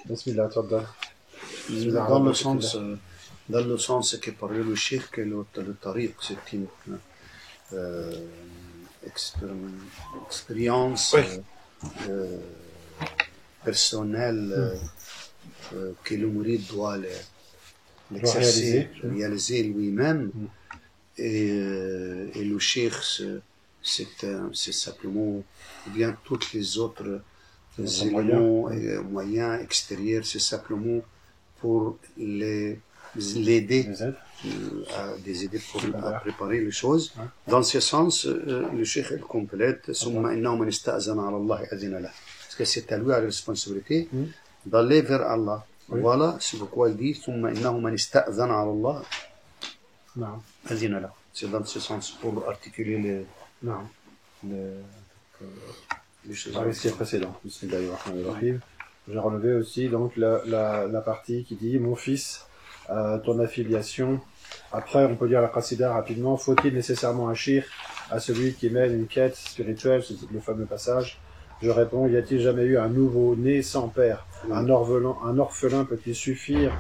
Bismillah, tfaddal. Dans le sens que parlait le cheikh, que le tariq, c'est une expérience personnelle que le mourid doit l'exercer, réaliser lui-même. Et le cheikh, c'est simplement, ou bien toutes les autres éléments et moyens extérieurs, c'est simplement pour l'aider à préparer les choses. Dans ce sens, le cheikh il complète parce que c'est à lui la responsabilité d'aller vers Allah. Voilà, c'est pourquoi il dit c'est dans ce sens pour articuler les choses. Ce précédent. J'ai relevé aussi donc la partie qui dit mon fils, ton affiliation. Après, on peut dire la qasida rapidement. Faut-il nécessairement un shir à celui qui mène une quête spirituelle? C'est le fameux passage. Je réponds, y a-t-il jamais eu un nouveau-né sans père? Un orphelin peut-il suffire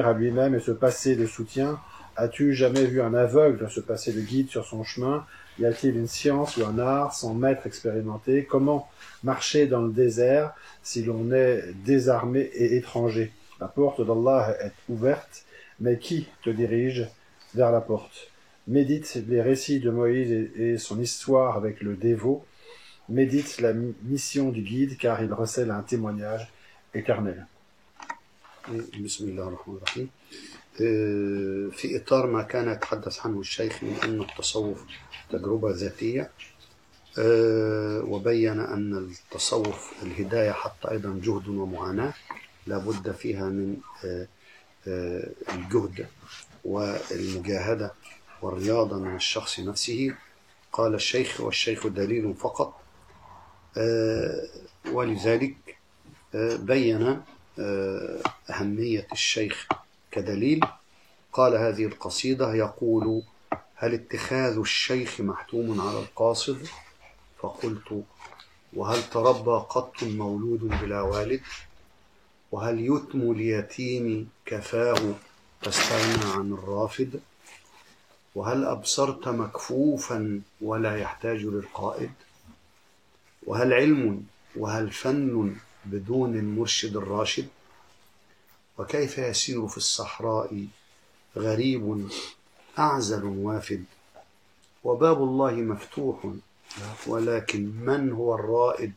à lui-même et se passer de soutien? As-tu jamais vu un aveugle se passer de guide sur son chemin? Y a-t-il une science ou un art sans maître expérimenté? Comment marcher dans le désert si l'on est désarmé et étranger? La porte d'Allah est ouverte, mais qui te dirige vers la porte? Médite les récits de Moïse et son histoire avec le dévot. Médite la mission du guide, car il recèle un témoignage éternel. Bismillahirrahmanirrahim. في إطار ما كان يتحدث عنه الشيخ من أن التصوف تجربة ذاتية وبين أن التصوف الهداية حتى أيضا جهد ومعاناة لا بد فيها من الجهد والمجاهدة والرياضة من الشخص نفسه. قال الشيخ والشيخ دليل فقط ولذلك بين أهمية الشيخ كدليل. قال هذه القصيدة يقول هل اتخاذ الشيخ محتوم على القاصد؟ فقلت وهل تربى قط مولود بلا والد؟ وهل يتم اليتيم كفاه تستغنى عن الرافد؟ وهل أبصرت مكفوفا ولا يحتاج للقائد؟ وهل علم وهل فن بدون المرشد الراشد؟ وكيف يسير في الصحراء غريب أعزل وافد؟ وباب الله مفتوح ولكن من هو الرائد؟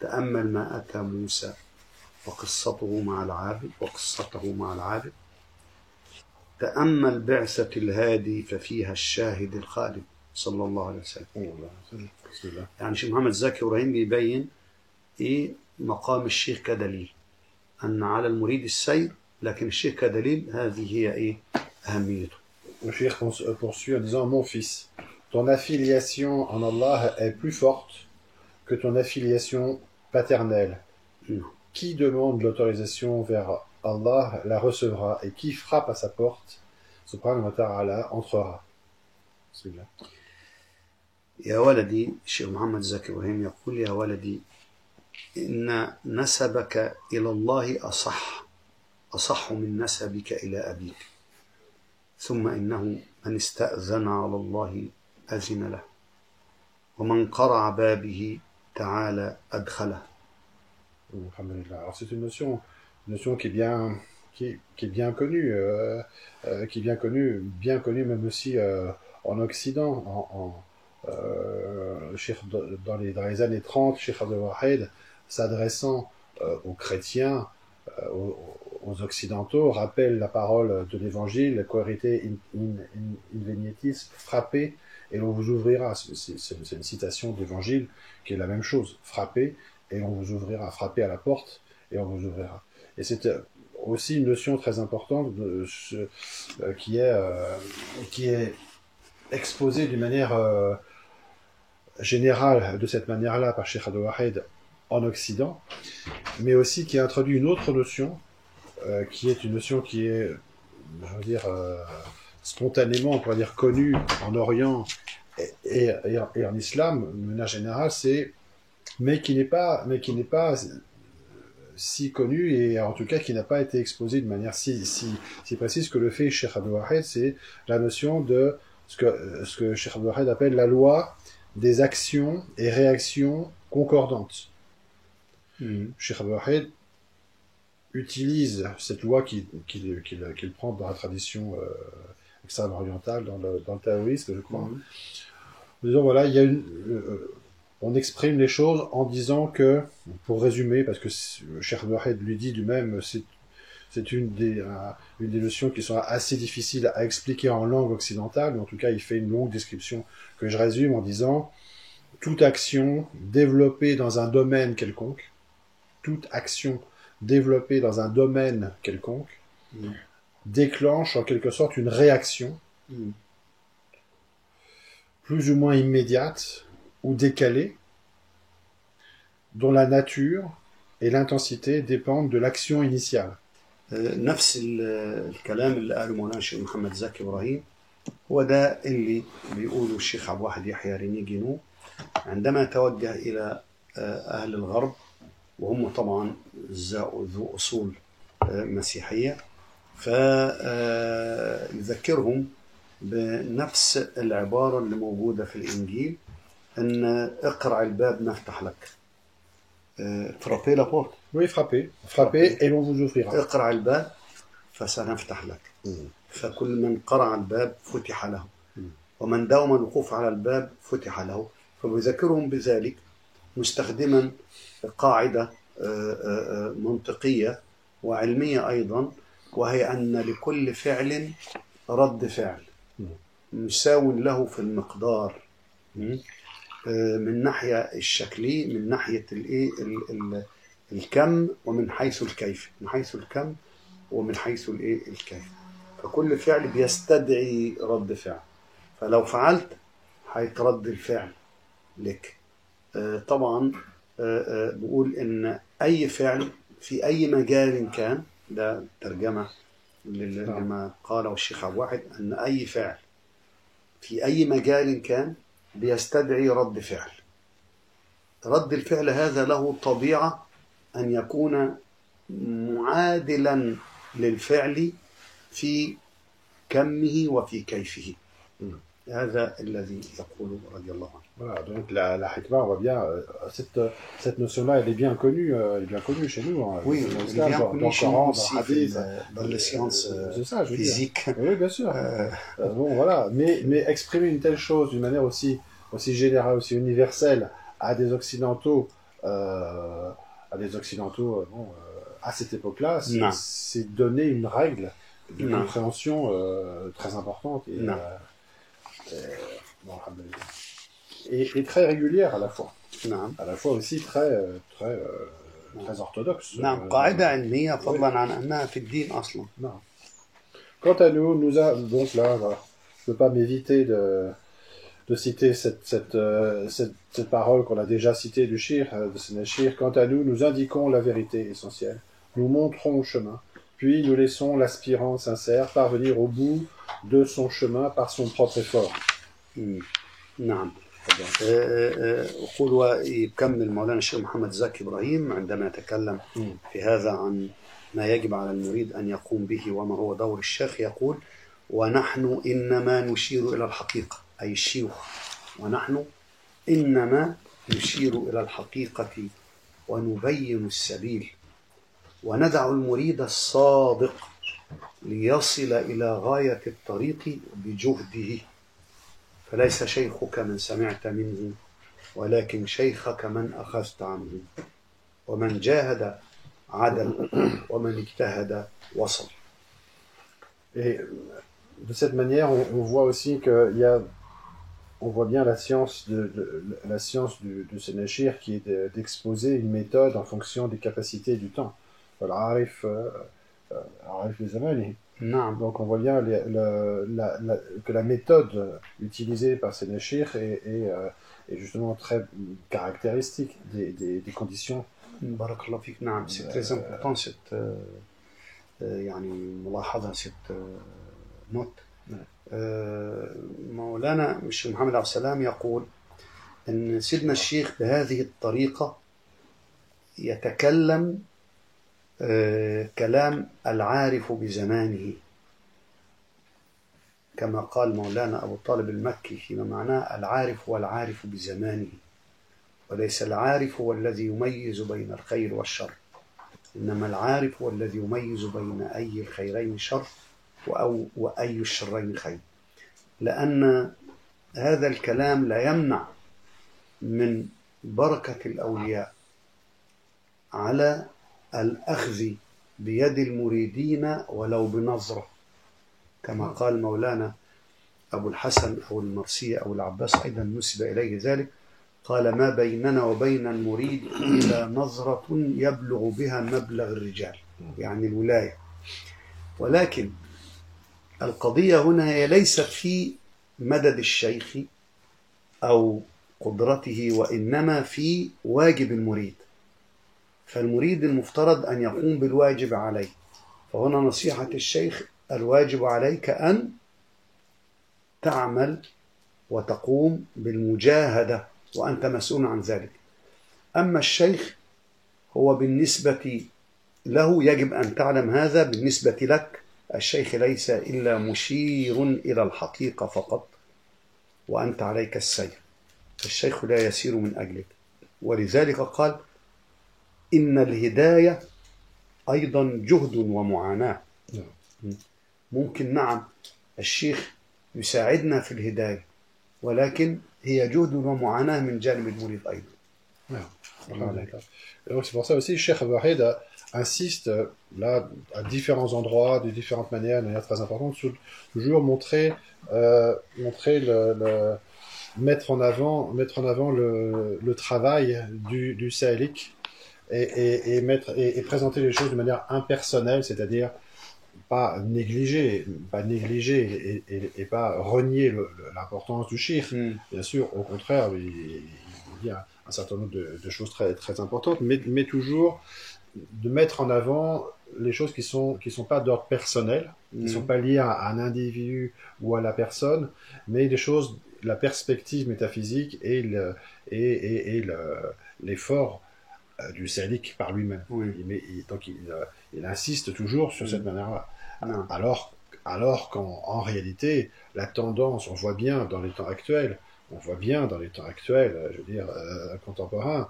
تأمل ما أتى موسى وقصته مع العابد تأمل بعثة الهادي ففيها الشاهد الخالد صلى الله عليه وسلم. يعني شيخ محمد زكي إبراهيم بيبين مقام الشيخ كدليل أن على المريد السير لكن الشيخ كدليل هذه هي أهميته. Le cheikh poursuit en disant mon fils, ton affiliation en Allah est plus forte que ton affiliation paternelle. Qui demande l'autorisation vers Allah la recevra et qui frappe à sa porte, subhanahu wa ta'ala, entrera. Celui-là. يا ولدي الشيخ محمد زكي إبراهيم يقول يا ولدي إن نسبك إلى الله أصح من نسبك إلى أبيك ثم إنه من استأذن على الله أذن له ومن قرع بابه تعالى أدخله. Alors c'est une notion qui est bien connue, bien connue même aussi en Occident. Dans les années 30, Cheikh Abdel Wahid, s'adressant aux chrétiens, aux occidentaux, rappelle la parole de l'évangile, quaerite invenietis, frappez et l'on vous ouvrira. C'est une citation d'évangile qui est la même chose, frappez et l'on vous ouvrira, frappez à la porte et on vous ouvrira. Et c'est aussi une notion très importante qui est exposée d'une manière générale de cette manière-là par Cheikh Abdel Wahid en Occident, mais aussi qui introduit une autre notion qui est une notion qui est, je veux dire, spontanément, on pourrait dire, connue en Orient et en Islam, de manière générale, c'est mais qui n'est pas si connu et en tout cas qui n'a pas été exposé de manière si précise que le fait Cheikh Abdul Wahid, c'est la notion de ce que Cheikh Abdul Wahid appelle la loi des actions et réactions concordantes. Cheikh Abdul Wahid utilise cette loi qu'il prend dans la tradition extrême-orientale, dans le taoïsme, je crois. Disons, voilà, il y a on exprime les choses en disant que, pour résumer, parce que Cheikh Abdul Wahid lui dit lui-même, c'est une des notions qui sont assez difficiles à expliquer en langue occidentale, mais en tout cas, il fait une longue description que je résume en disant toute action développée dans un domaine quelconque, déclenche en quelque sorte une réaction plus ou moins immédiate ou décalée, dont la nature et l'intensité dépendent de l'action initiale. نفس الكلام اللي قاله مولانا الشيخ محمد زكي إبراهيم هو ده اللي بيقوله الشيخ عبد الواحد يحيى ريني جينو عندما توجه إلى أهل الغرب، وهم طبعا ذو أصول مسيحية، فيذكرهم بنفس العبارة اللي موجودة في الإنجيل، أن اقرع الباب نفتح لك. frapper la porte. Oui, frappez et l'on vous ouvrira. اقرع الباب فسنفتح لك. فكل من قرع الباب فتح له، ومن داوم الوقوف على الباب فتح له. فبيذكرهم بذلك مستخدما قاعدة منطقية وعلمية أيضا، وهي أن لكل فعل رد فعل مساو له في المقدار، من ناحية الشكلي، من ناحية الكم، ومن حيث الكيف، من حيث الكم ومن حيث الكيف. فكل فعل بيستدعي رد فعل، فلو فعلت هيترد الفعل لك. طبعا بقول ان اي فعل في اي مجال كان، ده ترجمة لما قاله الشيخ عبد الواحد، ان اي فعل في اي مجال كان بيستدعي رد فعل. رد الفعل هذا له طبيعة أن يكون معادلا للفعل في كمه وفي كيفه. هذا الذي يقوله رضي الله عنه. Voilà, donc la hikmah, on voit bien, cette notion-là, elle est bien connue chez nous. Hein, oui, elle est bien connue chez nous aussi, dans les sciences physiques. Oui, bien sûr. Bon, voilà, mais exprimer une telle chose d'une manière aussi générale, aussi universelle à des occidentaux, à cette époque-là, c'est donner une règle de compréhension très importante et très régulière à la fois. À la fois aussi très orthodoxe. قاعدة علمية فضلا عن أنها في الدين أصلا. Quant à nous, donc là, voilà, je ne peux pas m'éviter de citer cette parole qu'on a déjà citée du Shir, de Sene Shir. Quant à nous, nous indiquons la vérité essentielle. Nous montrons le chemin. Puis nous laissons l'aspirant sincère parvenir au bout de son chemin par son propre effort. نعم. أقول ويكمل مولانا الشيخ محمد زكي إبراهيم عندما يتكلم في هذا عن ما يجب على المريد أن يقوم به وما هو دور الشيخ، يقول: ونحن إنما نشير إلى الحقيقة، أي الشيوخ، ونحن إنما نشير إلى الحقيقة ونبين السبيل، وندع المريد الصادق ليصل إلى غاية الطريق بجهده، فليس شيخك من سمعت منه، ولكن شيخك من أخذت عنه، ومن جاهد عدل، ومن اجتهد وصل. Et de cette manière, on voit aussi on voit bien la science de Sénéchir qui est d'exposer une méthode en fonction des capacités du temps. Voilà, Arif les Amali. Donc on voit bien que la méthode utilisée par Sénéchir est justement très caractéristique des conditions. بارك الله فيك. نعم، c'est très important cette يعني ملاحظة، cette note. مولانا الشيخ محمد عبد السلام يقول أن سيدنا الشيخ بهذه الطريقة يتكلم كلام العارف بزمانه، كما قال مولانا أبو طالب المكي فيما معناه العارف هو العارف بزمانه، وليس العارف هو الذي يميز بين الخير والشر، إنما العارف هو الذي يميز بين أي الخيرين شر وأي الشرين خير. لأن هذا الكلام لا يمنع من بركة الأولياء على الأخذ بيد المريدين ولو بنظرة، كما قال مولانا أبو الحسن أو المرسي أو العباس أيضا نسب إليه ذلك، قال: ما بيننا وبين المريد إلا نظرة يبلغ بها مبلغ الرجال، يعني الولاية. ولكن القضية هنا هي ليست في مدد الشيخ أو قدرته، وإنما في واجب المريد. فالمريد المفترض أن يقوم بالواجب عليه، فهنا نصيحة الشيخ: الواجب عليك أن تعمل وتقوم بالمجاهدة وأنت مسؤول عن ذلك. أما الشيخ هو بالنسبة له يجب أن تعلم هذا، بالنسبة لك الشيخ ليس إلا مشير إلى الحقيقة فقط، وأنت عليك السير، الشيخ لا يسير من أجلك. ولذلك قال: إن الهداية أيضا جهد ومعاناة. ممكن نعم الشيخ يساعدنا في الهداية، ولكن هي جهد ومعاناة من جانب المريد أيضا. Donc c'est pour ça aussi Cheikh Wahed insiste là à différents endroits, de différentes manières, de manière très importante, sur toujours montrer mettre en avant le travail du salik et présenter les choses de manière impersonnelle, c'est-à-dire pas négliger et pas renier l'importance du shir. Bien sûr, au contraire, il y a un certain nombre de choses très, très importantes, mais toujours de mettre en avant les choses qui sont pas d'ordre personnel, qui sont pas liées à un individu ou à la personne, mais des choses, la perspective métaphysique et l'effort du salik par lui-même. Donc il insiste toujours sur cette manière-là. Alors qu'en réalité, la tendance, on voit bien dans les temps actuels, je veux dire, contemporains,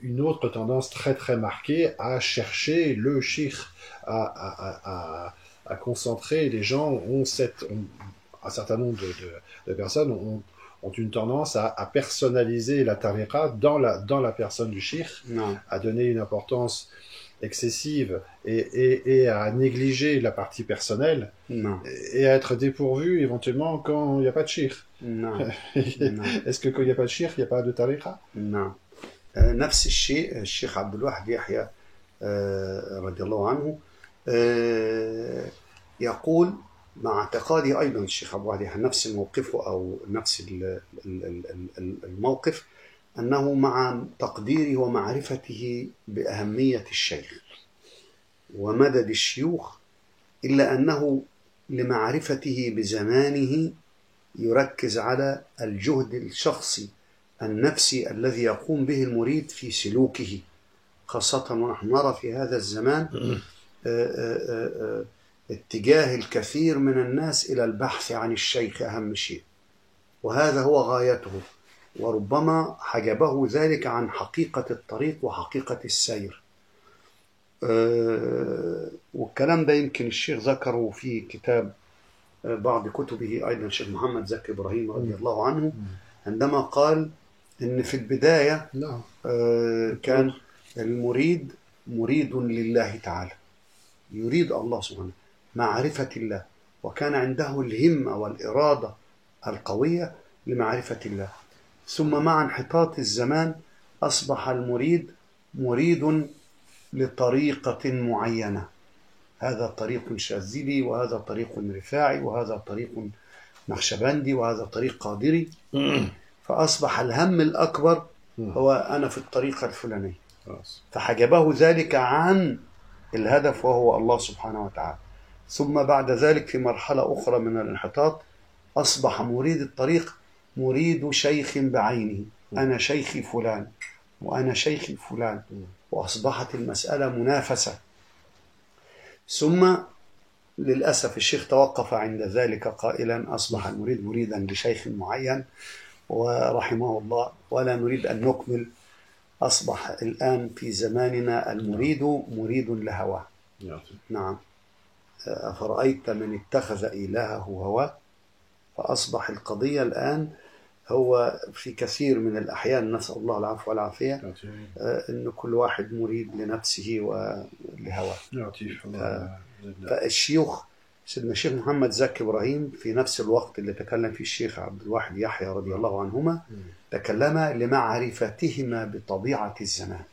une autre tendance très très marquée à chercher le shir, à concentrer. Les gens un certain nombre de personnes ont une tendance à personnaliser la tariqa dans la personne du shir, à donner une importance excessive et à négliger la partie personnelle, et à être dépourvu éventuellement quand il n'y a pas de shir. Est-ce que quand il n'y a pas de shir, il n'y a pas de tariqa? Non. نفس الشيء الشيخ عبد الواحد يحيى رضي الله عنه يقول مع اعتقادي أيضا الشيخ عبد الواحد يحيى نفس موقفه أو نفس الموقف، أنه مع تقديره ومعرفته بأهمية الشيخ ومدد الشيوخ، إلا أنه لمعرفته بزمانه يركز على الجهد الشخصي النفسي الذي يقوم به المريد في سلوكه، خاصة ونحن نرى في هذا الزمان اتجاه الكثير من الناس إلى البحث عن الشيخ أهم شيء، وهذا هو غايته، وربما حجبه ذلك عن حقيقة الطريق وحقيقة السير. والكلام ده يمكن الشيخ ذكره في كتاب بعض كتبه أيضا الشيخ محمد زكي إبراهيم رضي الله عنه، عندما قال إن في البداية كان المريد مريد لله تعالى، يريد الله سبحانه، معرفة الله، وكان عنده الهمة والإرادة القوية لمعرفة الله. ثم مع انحطاط الزمان أصبح المريد مريد لطريقة معينة، هذا طريق شاذلي، وهذا طريق رفاعي، وهذا طريق نقشبندي، وهذا طريق قادري، فأصبح الهم الأكبر هو أنا في الطريقة الفلانية، فحجبه ذلك عن الهدف وهو الله سبحانه وتعالى. ثم بعد ذلك في مرحلة أخرى من الانحطاط أصبح مريد الطريق مريد شيخ بعينه، أنا شيخي فلان وأنا شيخي فلان، وأصبحت المسألة منافسة. ثم للأسف الشيخ توقف عند ذلك قائلا أصبح المريد مريدا لشيخ معين ورحمه الله، ولا نريد أن نكمل. أصبح الآن في زماننا المريد مريد لهواه. نعم. أفرأيت من اتخذ إلهه هواه. فأصبح القضية الآن هو في كثير من الأحيان، نسأل الله العفو والعافية، أن كل واحد مريد لنفسه ولهواه. فالشيوخ سيدنا الشيخ محمد زكي إبراهيم في نفس الوقت اللي تكلم فيه الشيخ عبد الواحد يحيى رضي الله عنهما، تكلم لمعرفتهما بطبيعة الزمان.